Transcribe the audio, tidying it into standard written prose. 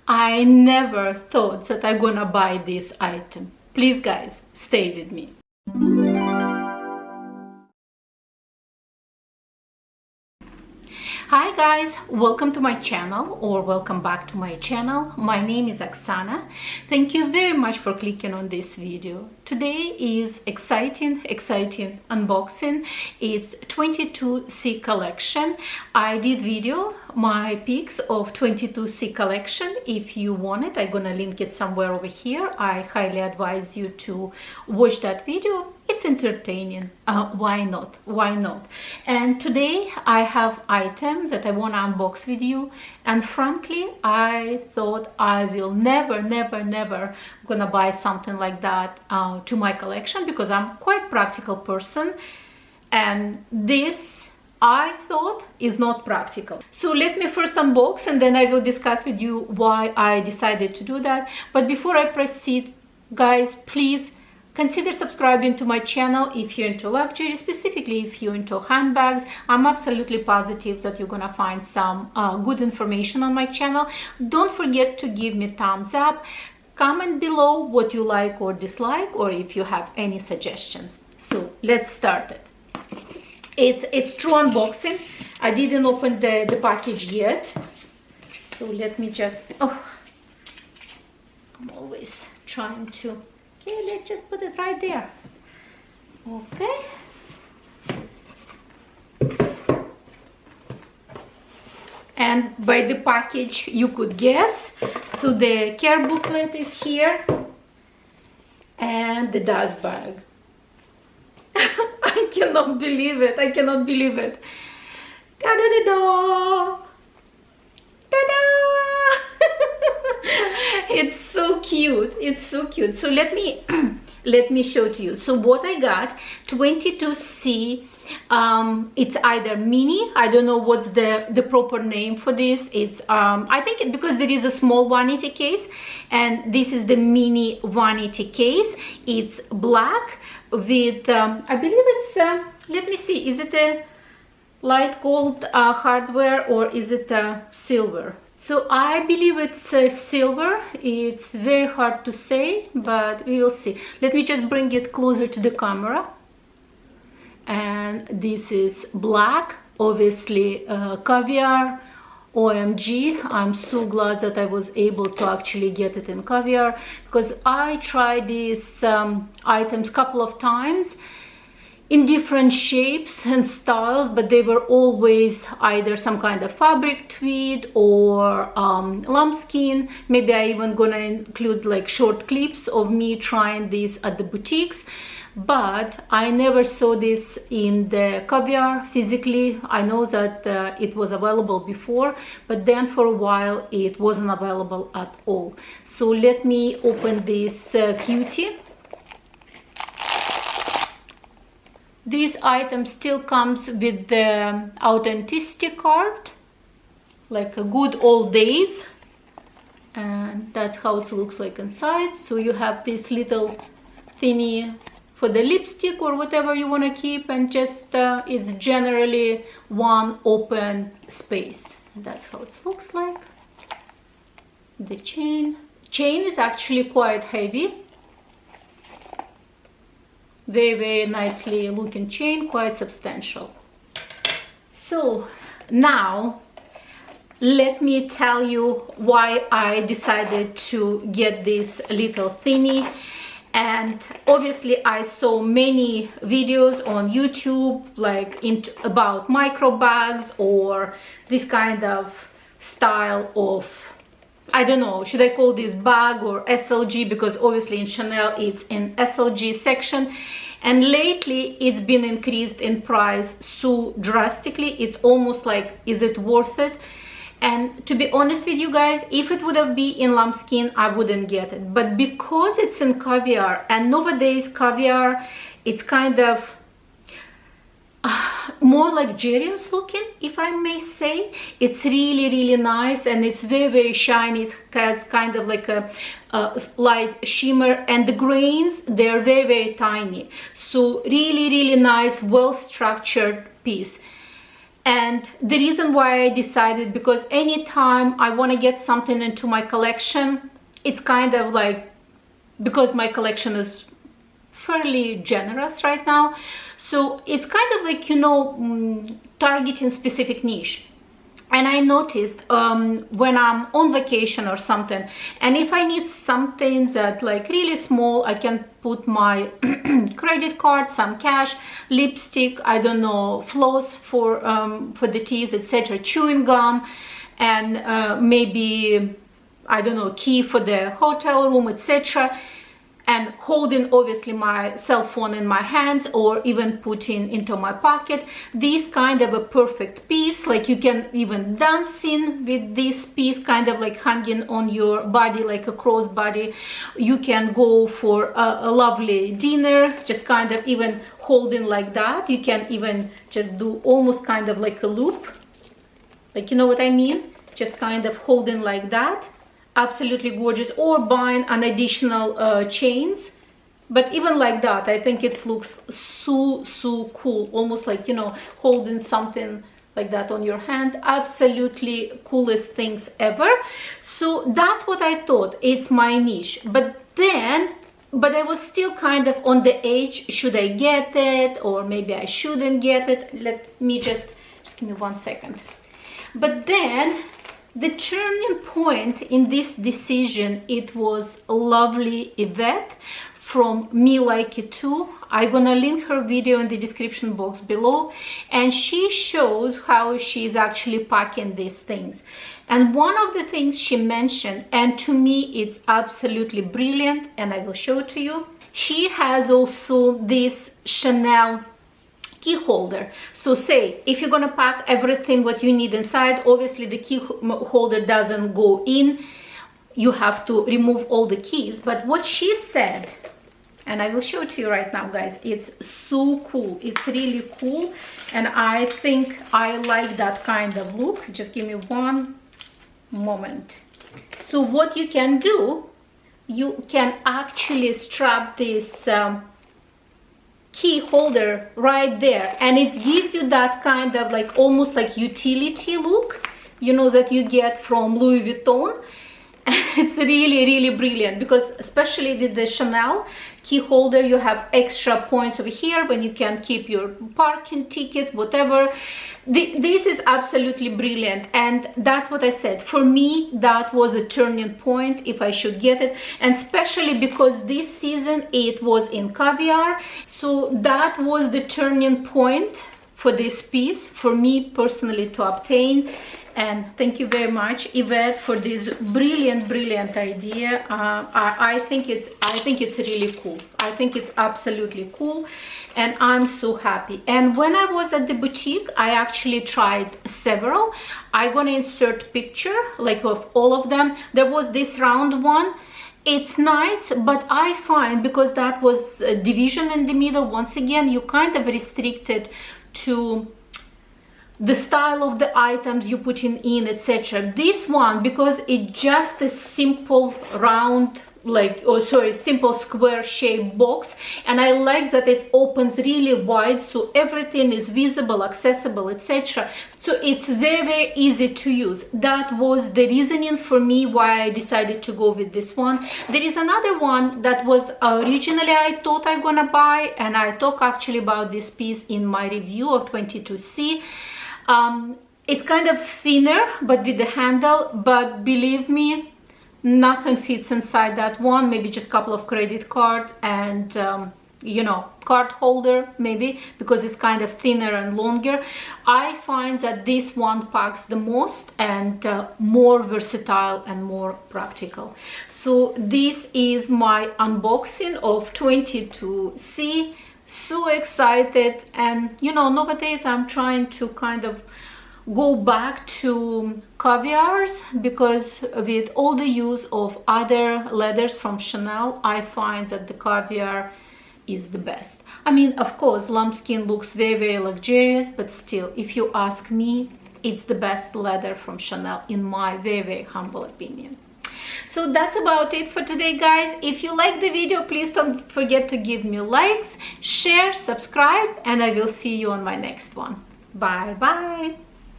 I never thought that I'm gonna buy this item. Please guys, stay with me. Hi guys, welcome to my channel, or welcome back to my channel. My name is Oxana. Thank you very much for clicking on this video. Today is exciting unboxing. It's 22C collection. I did video my picks of 22C collection. If you want it, I'm gonna link it somewhere over here. I highly advise you to watch that video. It's entertaining. Why not? And today I have items that I want to unbox with you, and frankly I thought I will never gonna buy something like that to my collection, because I'm quite practical person, and this I thought is not practical. So let me first unbox and then I will discuss with you why I decided to do that. But before I proceed, guys, please consider subscribing to my channel if you're into luxury, specifically if you're into handbags. I'm absolutely positive that you're gonna find some good information on my channel. Don't forget to give me thumbs up. Comment below what you like or dislike, or if you have any suggestions. So let's start it. It's true unboxing. I didn't open the package yet. So let me just, I'm always trying to, okay, let's just put it right there. Okay. And by the package you could guess. So the care booklet is here and the dust bag. I cannot believe it. Ta-da-da-da! Ta-da! It's so cute. So let me show to you. So what I got, 22C, it's either mini, I don't know what's the proper name for this. It's I think because there is a small vanity case, and this is the mini vanity case. It's black with I believe it's let me see, is it a light gold hardware or is it silver? So I believe it's silver. It's very hard to say, but we will see. Let me just bring it closer to the camera. And this is black, obviously Caviar. OMG, I'm so glad that I was able to actually get it in Caviar, because I tried these items a couple of times in different shapes and styles, but they were always either some kind of fabric tweed or lambskin. Maybe I even gonna include like short clips of me trying this at the boutiques, but I never saw this in the Caviar physically. I know that it was available before, but then for a while it wasn't available at all. So let me open this cutie. This item still comes with the authenticity card, like a good old days, and that's how it looks like inside. So you have this little thingy for the lipstick or whatever you want to keep, and just it's generally one open space. That's how it looks like. The chain is actually quite heavy. Very nicely looking chain, quite substantial. So now let me tell you why I decided to get this little thingy. And obviously I saw many videos on YouTube like about micro bags or this kind of style of, I don't know, should I call this bag or SLG, because obviously in Chanel it's in SLG section, and lately it's been increased in price so drastically. It's almost like, is it worth it? And to be honest with you guys, if it would have been in lambskin, I wouldn't get it. But because it's in Caviar, and nowadays Caviar, it's kind of more luxurious looking, if I may say. It's really nice, and it's very shiny. It has kind of like a light shimmer, and the grains, they're very tiny. So really nice, well structured piece. And the reason why I decided, because anytime I want to get something into my collection, it's kind of like, because my collection is fairly generous right now, so it's kind of like, you know, targeting specific niche. And I noticed when I'm on vacation or something, and if I need something that like really small, I can put my credit card, some cash, lipstick, I don't know, floss for the teeth, etc., chewing gum, and maybe, I don't know, key for the hotel room, etc., and holding obviously my cell phone in my hands, or even putting into my pocket. This kind of a perfect piece, like you can even dancing with this piece, kind of like hanging on your body like a crossbody. You can go for a lovely dinner, just kind of even holding like that. You can even just do almost kind of like a loop, like, you know what I mean, just kind of holding like that. Absolutely gorgeous. Or buying an additional chains, but even like that, I think it looks so cool, almost like, you know, holding something like that on your hand. Absolutely coolest things ever. So that's what I thought, it's my niche. But I was still kind of on the edge, should I get it, or maybe I shouldn't get it. Let me just give me 1 second. But then the turning point in this decision, it was lovely Yvette from Me Like It Too. I'm gonna link her video in the description box below, and she shows how she's actually packing these things. And one of the things she mentioned, and to me it's absolutely brilliant, and I will show it to you, she has also this Chanel key holder. So say if you're gonna pack everything what you need inside, obviously the key holder doesn't go in, you have to remove all the keys. But what she said, and I will show it to you right now, guys, it's so cool, it's really cool, and I think I like that kind of look. Just give me 1 moment. So what you can do, you can actually strap this key holder right there, and it gives you that kind of like almost like utility look, you know, that you get from Louis Vuitton. It's really brilliant, because especially with the Chanel key holder, you have extra points over here when you can keep your parking ticket, whatever. This is absolutely brilliant, and that's what I said. For me, that was a turning point if I should get it, and especially because this season it was in Caviar, so that was the turning point for this piece for me personally to obtain. And thank you very much, Yvette, for this brilliant idea. I think it's really cool. I think it's absolutely cool, and I'm so happy. And when I was at the boutique, I actually tried several. I'm gonna insert picture like of all of them. There was this round one. It's nice, but I find, because that was a division in the middle, once again you kind of restricted to the style of the items you put in, etc. This one, because it's just a simple round, like, oh sorry, simple square shaped box, and I like that it opens really wide, so everything is visible, accessible, etc. So it's very easy to use. That was the reasoning for me why I decided to go with this one. There is another one that was originally I thought I'm gonna buy, and I talk actually about this piece in my review of 22C. It's kind of thinner, but with the handle, but believe me, nothing fits inside that one. Maybe just a couple of credit cards and you know, card holder maybe, because it's kind of thinner and longer. I find that this one packs the most, and more versatile and more practical. So this is my unboxing of 22C. So excited, and you know, nowadays I'm trying to kind of go back to Caviars, because with all the use of other leathers from Chanel, I find that the Caviar is the best. I mean, of course, lambskin looks very luxurious, but still, if you ask me, it's the best leather from Chanel in my very humble opinion. So that's about it for today, guys. If you like the video, please don't forget to give me likes, share, subscribe, and I will see you on my next one. Bye bye.